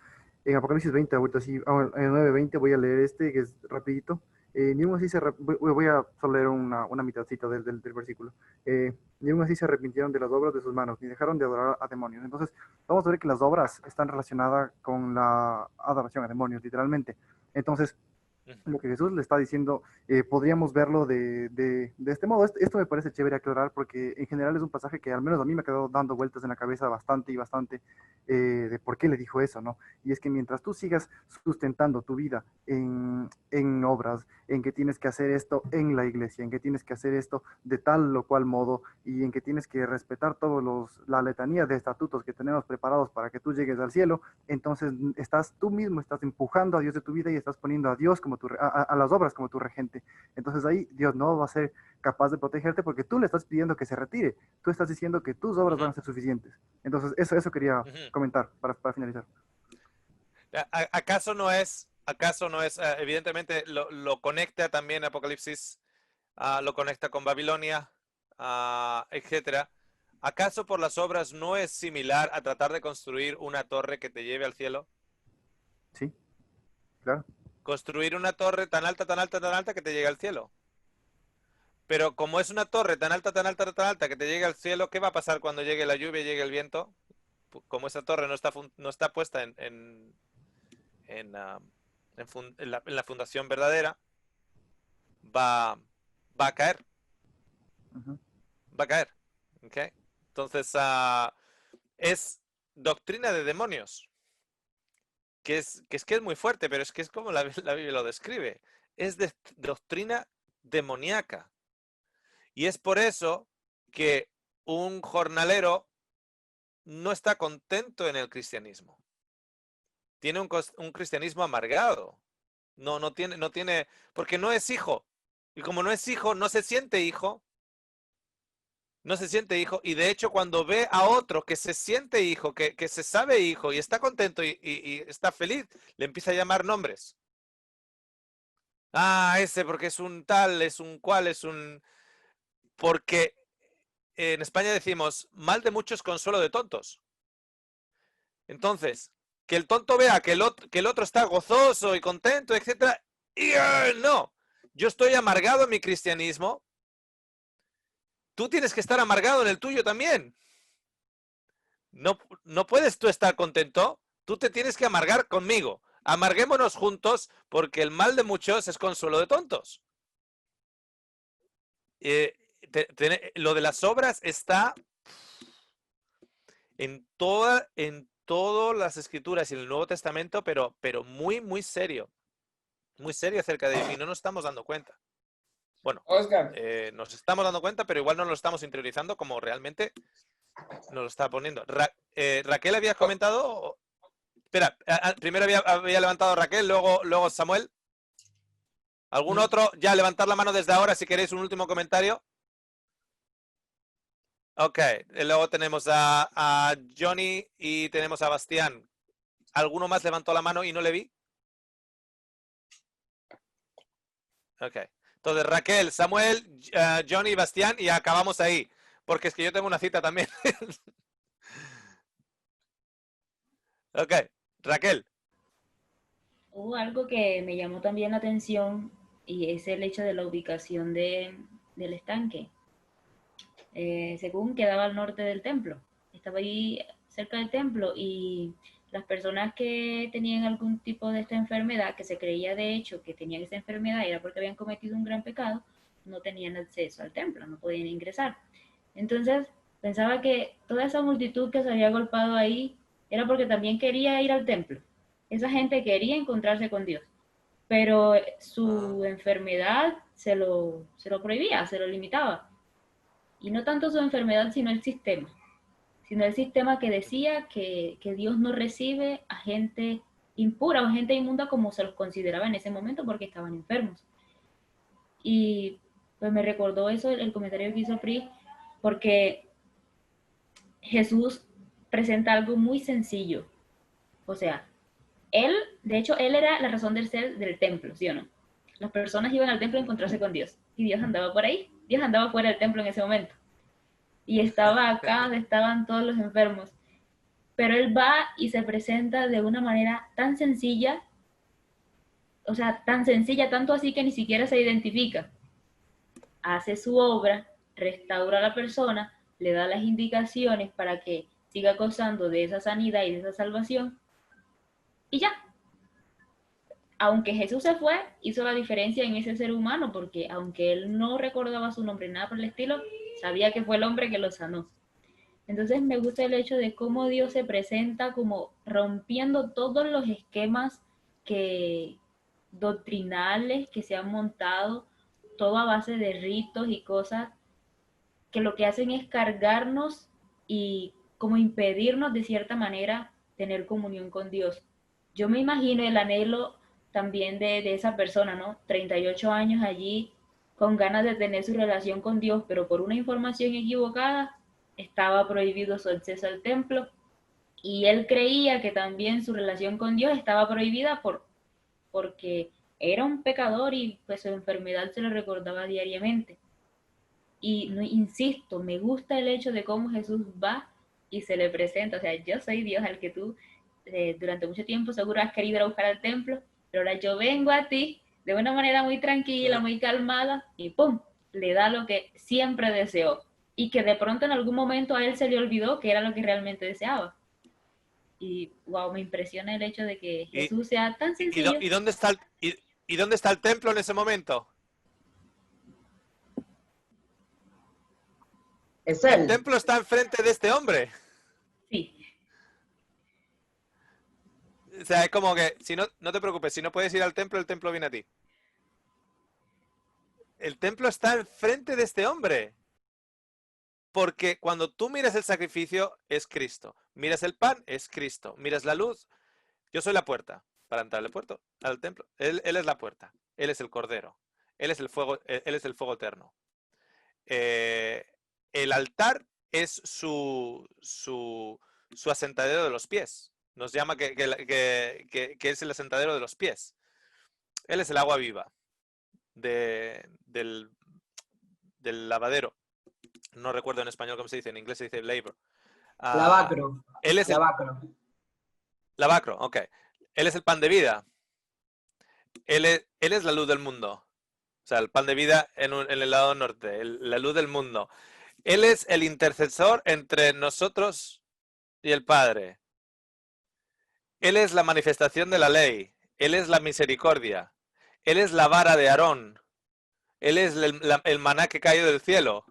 en Apocalipsis 20, ahorita sí, en 9:20 voy a leer que es rapidito. Ni aun así voy a solo leer una mitadcita del versículo. Ni aun así se arrepintieron de las obras de sus manos, ni dejaron de adorar a demonios. Entonces, vamos a ver que las obras están relacionadas con la adoración a demonios, literalmente. Entonces, lo que Jesús le está diciendo, podríamos verlo de este modo. Esto me parece chévere aclarar porque en general es un pasaje que al menos a mí me ha quedado dando vueltas en la cabeza bastante de por qué le dijo eso, ¿no? Y es que mientras tú sigas sustentando tu vida en obras, en que tienes que hacer esto en la iglesia, en que tienes que hacer esto de tal o cual modo, y en que tienes que respetar la letanía de estatutos que tenemos preparados para que tú llegues al cielo, entonces tú mismo estás empujando a Dios de tu vida y estás poniendo a Dios como a las obras como tu regente. Entonces ahí Dios no va a ser capaz de protegerte porque tú le estás pidiendo que se retire. Tú estás diciendo que tus obras van a ser suficientes. Entonces eso quería comentar para finalizar. ¿Acaso no es, evidentemente lo conecta también Apocalipsis, lo conecta con Babilonia, etcétera? ¿Acaso por las obras no es similar a tratar de construir una torre que te lleve al cielo? Sí, claro. Construir una torre tan alta, tan alta, tan alta que te llegue al cielo. Pero como es una torre tan alta, tan alta, tan alta que te llegue al cielo, ¿qué va a pasar cuando llegue la lluvia y llegue el viento? Como esa torre no está puesta en la fundación verdadera, va a caer. Va a caer. ¿Okay? Entonces, es doctrina de demonios. Que es muy fuerte, pero es que es como la Biblia lo describe. Es doctrina demoníaca. Y es por eso que un jornalero no está contento en el cristianismo. Tiene un cristianismo amargado. No tiene, porque no es hijo. Y como no es hijo, no se siente hijo. No se siente hijo. Y de hecho, cuando ve a otro que se siente hijo, que se sabe hijo y está contento y está feliz, le empieza a llamar nombres. Ese porque es un tal, es un cual, es un... Porque en España decimos, mal de muchos, consuelo de tontos. Entonces, que el tonto vea que el otro está gozoso y contento, etc. Y no, yo estoy amargado en mi cristianismo. tú tienes que estar amargado en el tuyo también. No, no puedes tú estar contento, tú te tienes que amargar conmigo. Amarguémonos juntos porque el mal de muchos es consuelo de tontos. Lo de las obras está en todas las escrituras y en el Nuevo Testamento, pero muy, muy serio acerca de eso y no nos estamos dando cuenta. Bueno, Oscar, nos estamos dando cuenta, pero igual no lo estamos interiorizando como realmente nos lo está poniendo. Raquel había comentado. Espera, primero había levantado Raquel, luego Samuel. ¿Algún otro? Ya, levantar la mano desde ahora si queréis un último comentario. Ok, luego tenemos a Johnny y tenemos a Bastián. ¿Alguno más levantó la mano y no le vi? Ok. Entonces, Raquel, Samuel, Johnny, Bastián y acabamos ahí. Porque es que yo tengo una cita también. Ok, Raquel. Hubo algo que me llamó también la atención y es el hecho de la ubicación del estanque. Según quedaba al norte del templo, estaba ahí cerca del templo y las personas que tenían algún tipo de esta enfermedad, que se creía de hecho que tenían esa enfermedad, era porque habían cometido un gran pecado, no tenían acceso al templo, no podían ingresar. Entonces pensaba que toda esa multitud que se había agolpado ahí era porque también quería ir al templo. Esa gente quería encontrarse con Dios, pero su enfermedad se lo prohibía, se lo limitaba. Y no tanto su enfermedad, sino el sistema que decía que Dios no recibe a gente impura o gente inmunda como se los consideraba en ese momento porque estaban enfermos. Y pues me recordó eso el comentario que hizo Pri, porque Jesús presenta algo muy sencillo. O sea, de hecho, él era la razón del ser del templo, ¿sí o no? Las personas iban al templo a encontrarse con Dios y Dios andaba por ahí. Dios andaba fuera del templo en ese momento. Y estaba acá donde estaban todos los enfermos. Pero él va y se presenta de una manera tan sencilla, o sea, tan sencilla, tanto así que ni siquiera se identifica. Hace su obra, restaura a la persona, le da las indicaciones para que siga gozando de esa sanidad y de esa salvación. Y ya. Aunque Jesús se fue, hizo la diferencia en ese ser humano, porque aunque él no recordaba su nombre, nada por el estilo, sabía que fue el hombre que lo sanó. Entonces me gusta el hecho de cómo Dios se presenta como rompiendo todos los esquemas doctrinales que se han montado, todo a base de ritos y cosas que lo que hacen es cargarnos y como impedirnos de cierta manera tener comunión con Dios. Yo me imagino el anhelo también de esa persona, ¿no? 38 años allí con ganas de tener su relación con Dios, pero por una información equivocada estaba prohibido su acceso al templo y él creía que también su relación con Dios estaba prohibida porque era un pecador y pues su enfermedad se lo recordaba diariamente. Y no, insisto, me gusta el hecho de cómo Jesús va y se le presenta, o sea, yo soy Dios al que tú durante mucho tiempo seguro has querido ir a buscar al templo, pero ahora yo vengo a ti de una manera muy tranquila, muy calmada y ¡pum! Le da lo que siempre deseó y que de pronto en algún momento a él se le olvidó que era lo que realmente deseaba. Y wow, me impresiona el hecho de que Jesús sea tan sencillo. ¿Y dónde está el templo en ese momento? Es él. El templo está enfrente de este hombre. Sí. O sea, es como que, si no te preocupes, si no puedes ir al templo, el templo viene a ti. El templo está enfrente de este hombre. Porque cuando tú miras el sacrificio, es Cristo. Miras el pan, es Cristo. Miras la luz. Yo soy la puerta para entrar al templo. Él es la puerta. Él es el cordero. Él es el fuego eterno. El altar es su asentadero de los pies. Nos llama que es el asentadero de los pies. Él es el agua viva del lavadero. No recuerdo en español cómo se dice, en inglés se dice labor. Lavacro. Él es lavacro, ok. Él es el pan de vida. Él es la luz del mundo. O sea, el pan de vida en el lado norte, la luz del mundo. Él es el intercesor entre nosotros y el Padre. Él es la manifestación de la ley. Él es la misericordia. Él es la vara de Aarón. Él es el maná que cayó del cielo.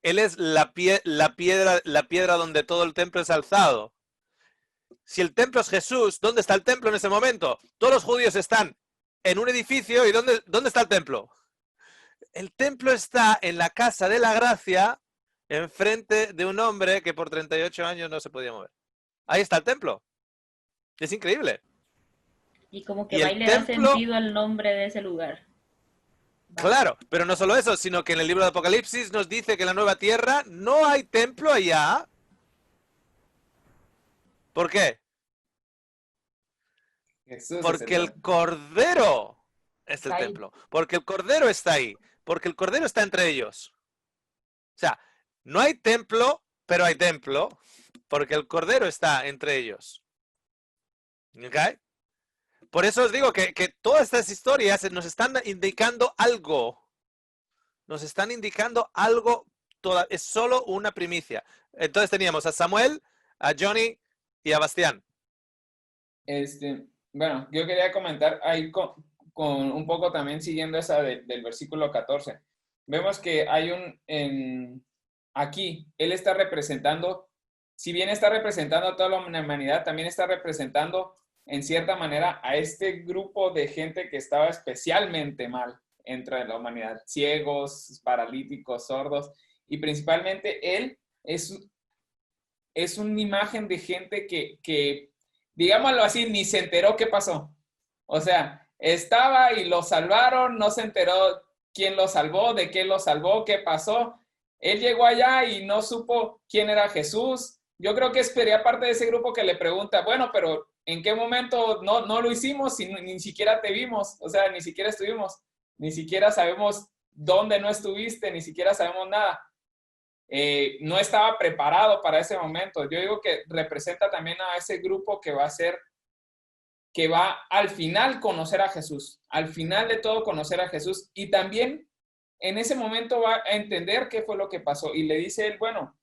Él es la piedra donde todo el templo es alzado. Si el templo es Jesús, ¿dónde está el templo en ese momento? Todos los judíos están en un edificio y ¿dónde está el templo? El templo está en la casa de la gracia, enfrente de un hombre que por 38 años no se podía mover. Ahí está el templo. Es increíble. Y como que Y va y el le da templo, sentido al nombre de ese lugar. claro, pero no solo eso, sino que en el libro de Apocalipsis nos dice que en la nueva tierra no hay templo allá. ¿Por qué? Jesús es Porque el el Cordero es el Está ahí. templo. Porque el Cordero está ahí. Porque el Cordero está entre ellos. O sea, no hay templo, pero hay templo. Porque el Cordero está entre ellos. ¿Ok? Por eso os digo que todas estas historias nos están indicando algo. Nos están indicando algo. Es solo una primicia. Entonces teníamos a Samuel, a Johnny y a Bastián. Bueno, yo quería comentar ahí con un poco también siguiendo esa del versículo 14. Vemos que hay aquí, él está representando, si bien está representando a toda la humanidad, también está representando en cierta manera a este grupo de gente que estaba especialmente mal entre la humanidad, ciegos, paralíticos, sordos, y principalmente él es una imagen de gente que, digámoslo así, ni se enteró qué pasó. O sea, estaba y lo salvaron, no se enteró quién lo salvó, de qué lo salvó, qué pasó. Él llegó allá y no supo quién era Jesús. Yo creo que sería parte de ese grupo que le pregunta, bueno, pero ¿en qué momento no lo hicimos si ni siquiera te vimos? O sea, ni siquiera estuvimos, ni siquiera sabemos dónde no estuviste, ni siquiera sabemos nada. No estaba preparado para ese momento. Yo digo que representa también a ese grupo que va al final conocer a Jesús, al final de todo conocer a Jesús, y también en ese momento va a entender qué fue lo que pasó, y le dice él, bueno,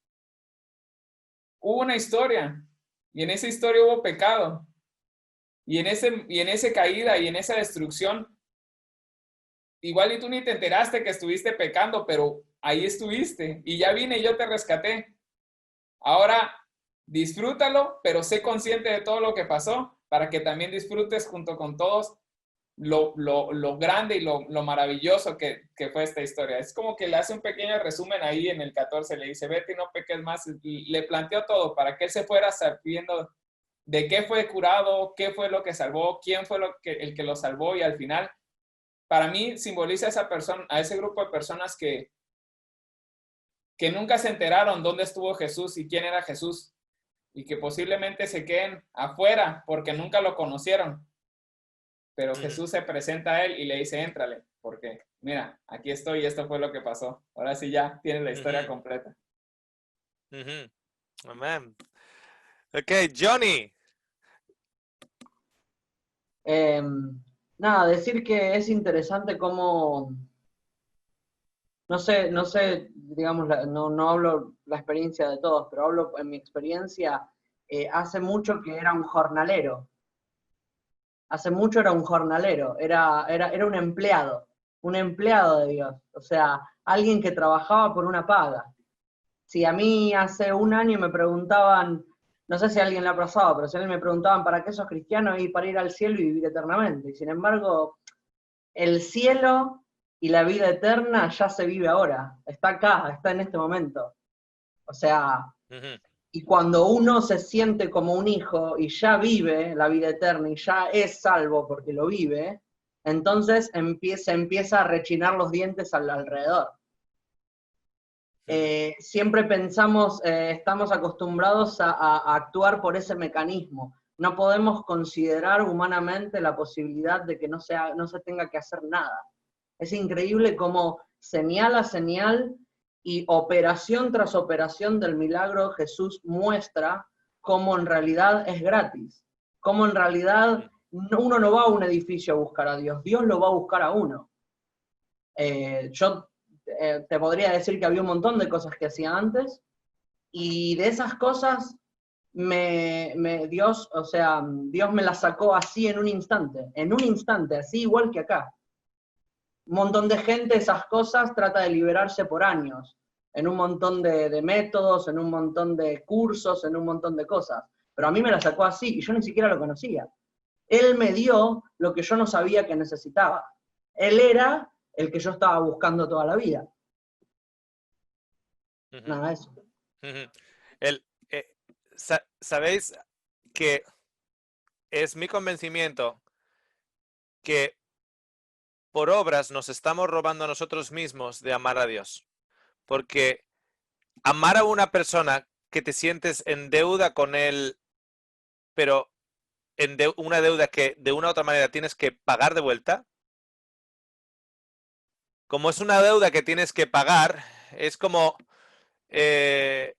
hubo una historia, y en esa historia hubo pecado, y en esa caída y en esa destrucción, igual y tú ni te enteraste que estuviste pecando, pero ahí estuviste, y ya vine y yo te rescaté. Ahora disfrútalo, pero sé consciente de todo lo que pasó, para que también disfrutes junto con todos lo grande y lo maravilloso que fue esta historia. Es como que le hace un pequeño resumen ahí en el 14, le dice, vete y no peques más, y le planteó todo para que él se fuera sabiendo de qué fue curado, qué fue lo que salvó, quién fue el que lo salvó, y al final, para mí, simboliza a ese grupo de personas que nunca se enteraron dónde estuvo Jesús y quién era Jesús, y que posiblemente se queden afuera porque nunca lo conocieron. Pero Jesús se presenta a él y le dice, éntrale, porque mira, aquí estoy y esto fue lo que pasó. Ahora sí ya tienes la historia completa. Amén. Ok, Johnny. Nada, decir que es interesante cómo, no sé, digamos, no hablo la experiencia de todos, pero hablo en mi experiencia, hace mucho que era un jornalero. Hace mucho era un jornalero, era un empleado de Dios, o sea, alguien que trabajaba por una paga. Si a mí hace un año me preguntaban, no sé si a alguien le ha pasado, pero si a alguien me preguntaban ¿para qué sos cristiano? Y para ir al cielo y vivir eternamente. Y sin embargo, el cielo y la vida eterna ya se vive ahora, está acá, está en este momento. O sea, y cuando uno se siente como un hijo y ya vive la vida eterna y ya es salvo porque lo vive, entonces empieza a rechinar los dientes alrededor. Siempre pensamos, estamos acostumbrados a actuar por ese mecanismo. No podemos considerar humanamente la posibilidad de que no se tenga que hacer nada. Es increíble cómo señal a señal y operación tras operación del milagro Jesús muestra cómo en realidad es gratis. Cómo en realidad uno no va a un edificio a buscar a Dios, Dios lo va a buscar a uno. Yo te podría decir que había un montón de cosas que hacía antes, y de esas cosas Dios me las sacó así en un instante, así igual que acá. Un montón de gente esas cosas trata de liberarse por años, en un montón de métodos, en un montón de cursos, en un montón de cosas. Pero a mí me la sacó así, y yo ni siquiera lo conocía. Él me dio lo que yo no sabía que necesitaba. Él era el que yo estaba buscando toda la vida. Nada, eso. Sabéis que es mi convencimiento que por obras nos estamos robando a nosotros mismos de amar a Dios. Porque amar a una persona que te sientes en deuda con él, pero una deuda que de una u otra manera tienes que pagar de vuelta, como es una deuda que tienes que pagar, es como el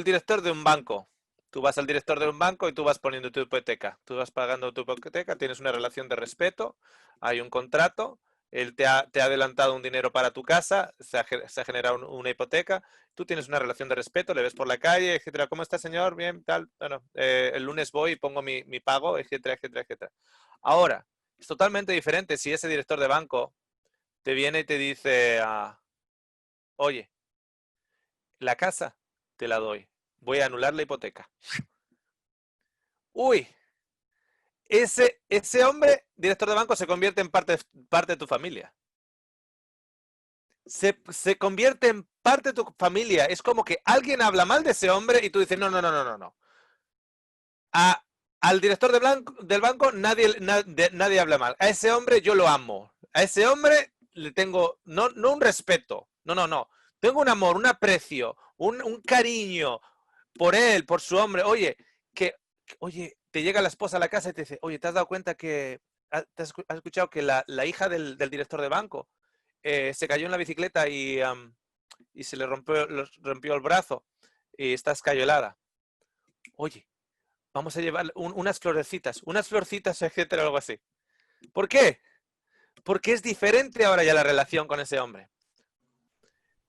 director de un banco. Tú vas al director de un banco y tú vas poniendo tu hipoteca. Tú vas pagando tu hipoteca, tienes una relación de respeto, hay un contrato, él te ha adelantado un dinero para tu casa, se ha generado una hipoteca, tú tienes una relación de respeto, le ves por la calle, etcétera. ¿Cómo está, señor? Bien, tal. Bueno, el lunes voy y pongo mi pago, etcétera, etcétera, etcétera. Ahora, es totalmente diferente si ese director de banco te viene y te dice, oye, la casa te la doy, voy a anular la hipoteca. Uy, ese hombre, director de banco, se convierte en parte de tu familia. Se convierte en parte de tu familia. Es como que alguien habla mal de ese hombre y tú dices, no. Al director del banco nadie habla mal. A ese hombre yo lo amo. A ese hombre le tengo, no un respeto, no. Tengo un amor, un aprecio, un cariño por él, por su hombre. Oye, te llega la esposa a la casa y te dice, oye, ¿te has dado cuenta que, has escuchado que la hija del director de banco se cayó en la bicicleta y se le rompió el brazo y está escayolada? Oye, vamos a llevar unas florecitas, etcétera, algo así. ¿Por qué? Porque es diferente ahora ya la relación con ese hombre.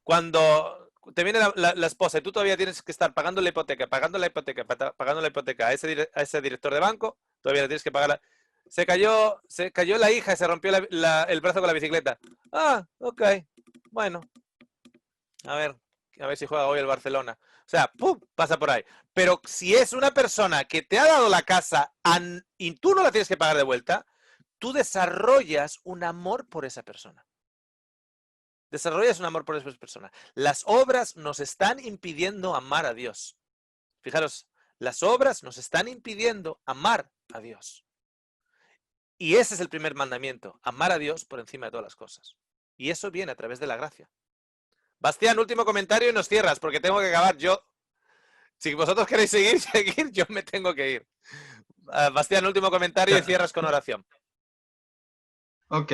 Cuando te viene la esposa y tú todavía tienes que estar pagando la hipoteca a ese director de banco, todavía le tienes que pagar. Se cayó la hija y se rompió el brazo con la bicicleta. Ok, bueno. A ver si juega hoy el Barcelona. O sea, ¡pum!, pasa por ahí. Pero si es una persona que te ha dado la casa y tú no la tienes que pagar de vuelta, tú desarrollas un amor por esa persona. Las obras nos están impidiendo amar a Dios. Fijaros, las obras nos están impidiendo amar a Dios. Y ese es el primer mandamiento, amar a Dios por encima de todas las cosas. Y eso viene a través de la gracia. Bastián, último comentario y nos cierras, porque tengo que acabar yo. Si vosotros queréis seguir, yo me tengo que ir. Bastián, último comentario y cierras con oración. Ok.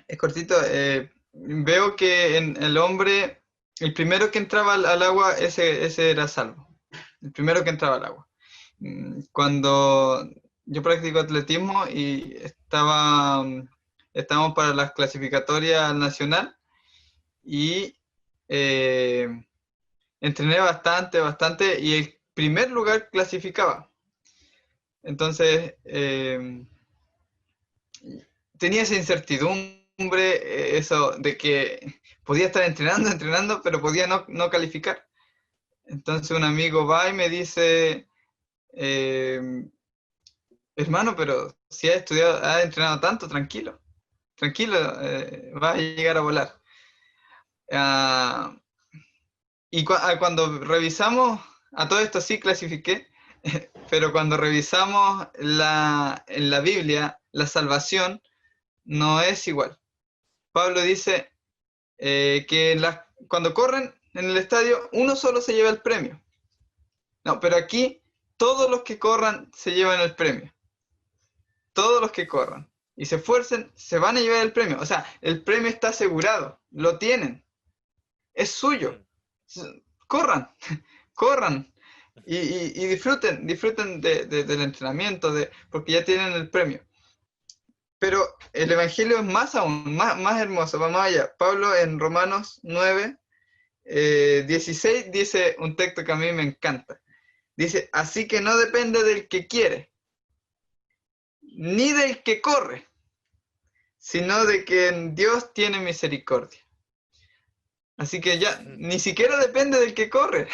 Es cortito. Veo que en el hombre, el primero que entraba al agua, ese era salvo. El primero que entraba al agua. Cuando yo practico atletismo y estábamos para las clasificatorias nacional y entrené bastante y el primer lugar clasificaba. Entonces tenía esa incertidumbre, eso de que podía estar entrenando, pero podía no calificar. Entonces un amigo va y me dice, hermano, pero si has estudiado, has entrenado tanto, tranquilo, vas a llegar a volar. Y cuando revisamos, a todo esto sí clasifiqué, pero cuando revisamos en la Biblia, la salvación no es igual. Pablo dice que cuando corren en el estadio, uno solo se lleva el premio. No, pero aquí todos los que corran se llevan el premio. Todos los que corran y se esfuercen se van a llevar el premio. O sea, el premio está asegurado, lo tienen, es suyo. Corran y disfruten del entrenamiento, porque ya tienen el premio. Pero el Evangelio es más aún, más hermoso. Vamos allá. Pablo en Romanos 9, 16 dice un texto que a mí me encanta. Dice, así que no depende del que quiere, ni del que corre, sino de que Dios tiene misericordia. Así que ya, ni siquiera depende del que corre,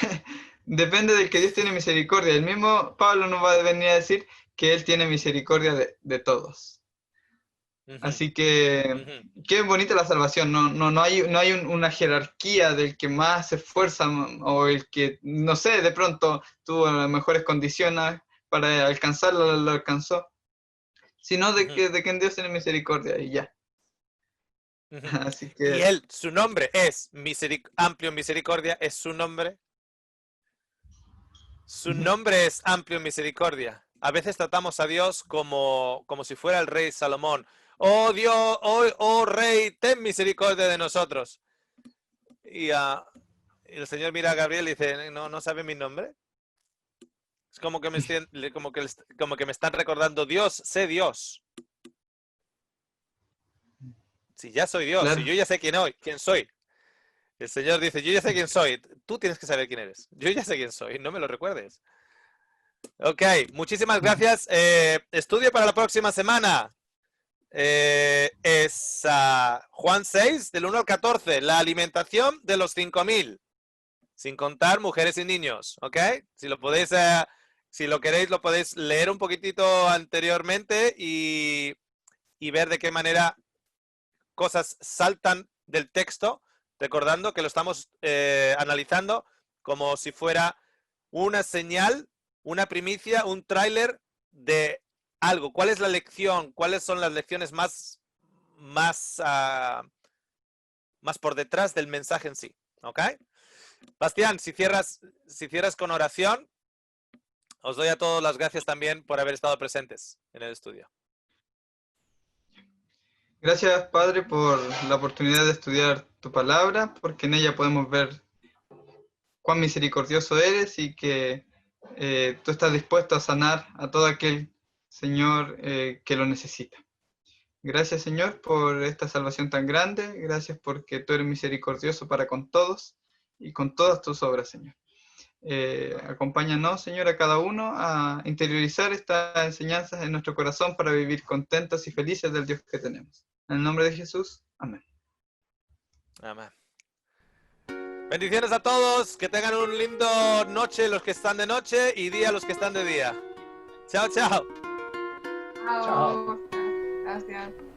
depende del que Dios tiene misericordia. El mismo Pablo nos va a venir a decir que Él tiene misericordia de todos. Así que, qué bonita la salvación. No hay una jerarquía del que más se esfuerza o el que, no sé, de pronto tuvo las mejores condiciones para alcanzarlo, lo alcanzó. Sino de que en Dios tiene misericordia y ya. Así que... Y Él, su nombre es amplio misericordia, es su nombre. Su nombre es amplio misericordia. A veces tratamos a Dios como si fuera el rey Salomón. Oh Dios, oh rey, ten misericordia de nosotros. Y el Señor mira a Gabriel y dice, no sabe mi nombre. Es como que me están recordando, Dios, sé Dios. Si ya soy Dios, Claro. si yo ya sé quién soy. El Señor dice, yo ya sé quién soy. Tú tienes que saber quién eres. Yo ya sé quién soy, no me lo recuerdes. Ok, muchísimas gracias. Estudio para la próxima semana. Es Juan 6, del 1 al 14, la alimentación de los 5.000, sin contar mujeres y niños, ¿ok? Si lo queréis, lo podéis leer un poquitito anteriormente y ver de qué manera cosas saltan del texto, recordando que lo estamos analizando como si fuera una señal, una primicia, un tráiler de algo. ¿Cuál es la lección? ¿Cuáles son las lecciones más por detrás del mensaje en sí? ¿Ok? Bastián, si cierras con oración, os doy a todos las gracias también por haber estado presentes en el estudio. Gracias, Padre, por la oportunidad de estudiar tu palabra, porque en ella podemos ver cuán misericordioso eres y que tú estás dispuesto a sanar a todo aquel, Señor, que lo necesita. Gracias, Señor, por esta salvación tan grande. Gracias porque tú eres misericordioso para con todos y con todas tus obras, Señor. Acompáñanos, Señor, a cada uno a interiorizar estas enseñanzas en nuestro corazón para vivir contentos y felices del Dios que tenemos. En el nombre de Jesús, amén. Amén. Bendiciones a todos, que tengan un lindo noche los que están de noche y día los que están de día. Chao, chao. Chao. Gracias.